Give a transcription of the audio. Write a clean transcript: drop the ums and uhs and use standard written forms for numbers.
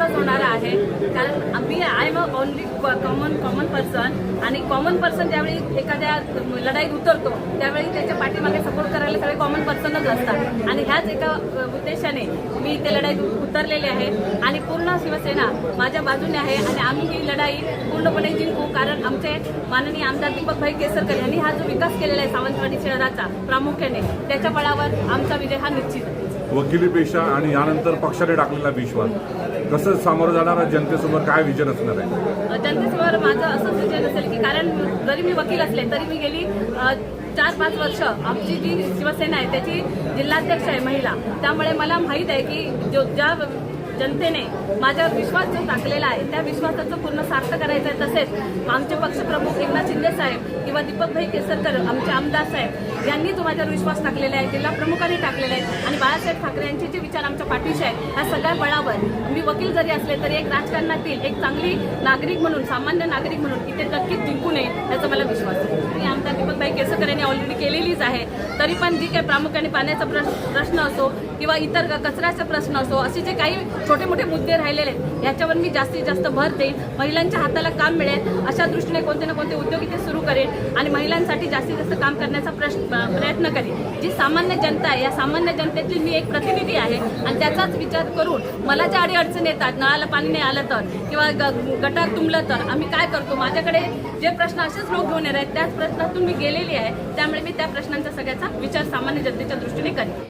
विश्वास होणारा आहे, कारण I am a only common person, आणि कॉमन पर्सन ज्यावेळी एखाद्या लढाईत उतरतो त्यावेळी त्याच्या पाठीमागे सपोर्ट करायला सगळे कॉमन पर्सनच असतात, आणि ह्याच एका उद्देशाने मी ते लढाईत उतरलेले आहे आणि पूर्ण शिवसेना माझ्या बाजूने आहे आणि आम्ही ही लढाई पूर्णपणे जिंकू, कारण आमचे माननीय आमदार दीपकभाई केसरकर यांनी हा जो विकास केलेला आहे सावंतवाडी शहराचा प्रामुख्याने, त्याच्या बळावर आमचा विजय हा निश्चित आहे. वकिली पेशा आणि यानंतर पक्षाने टाकलेला विश्वास कसं सामोरं जाणारा जनतेसमोर काय विजन असणार आहे? जनतेसमोर माझं असंच विजय असेल की, कारण जरी मी वकील असले तरी मी गेली 4-5 वर्ष आमची जी शिवसेना आहे त्याची जिल्हाध्यक्ष आहे महिला, त्यामुळे मला माहीत आहे की ज्या जनतेने माझ्यावर विश्वास जो टाकलेला आहे त्या विश्वासाचं पूर्ण सार्थ करायचं आहे. तसेच आमचे पक्षप्रमुख एकनाथ शिंदे साहेब किंवा दीपकभाई केसरकर आमचे आमदार साहेब यांनी जो माझ्यावर विश्वास टाकलेला आहे, जिल्हा प्रमुखांनी टाकलेला आहे, आणि बाळासाहेब ठाकरे यांचे जे विचार आमच्या पाठीशी आहेत, ह्या सगळ्या बळावर मी वकील जरी असले तरी एक राजकारणातील एक चांगली नागरिक म्हणून, सामान्य नागरिक म्हणून इथे नक्कीच जिंकू नये याचा मला विश्वास आहे. मी आमदार दीपकभाई केसरकर यांनी ऑलरेडी केलेलीच आहे, तरी पण जी काही प्रामुख्याने पाण्याचा प्रश्न असो किंवा इतर कचऱ्याचा प्रश्न असो, असे जे काही छोटे मोठे मुद्दे राहिलेले आहेत याच्यावर मी जास्तीत जास्त भर देईन. महिलांच्या हाताला काम मिळेल अशा दृष्टीने कोणते ना कोणते उद्योग इथे सुरू करेन आणि महिलांसाठी जास्तीत जास्त काम करण्याचा प्रयत्न करेन. जी सामान्य जनता आहे, या सामान्य जनतेतील मी एक प्रतिनिधी आहे आणि त्याचाच विचार करून मला ज्या अडचणी येतात, नळाला पाणी नाही आलं तर किंवा गटार तुंबलं तर आम्ही काय करतो, माझ्याकडे जे प्रश्न असेच लोक घेऊन येत आहेत त्याच प्रश्नातून मी गेलेली आहे, त्यामुळे मी त्या प्रश्नांचा सगळ्याचा विचार सामान्य जनतेच्या दृष्टीने करेन.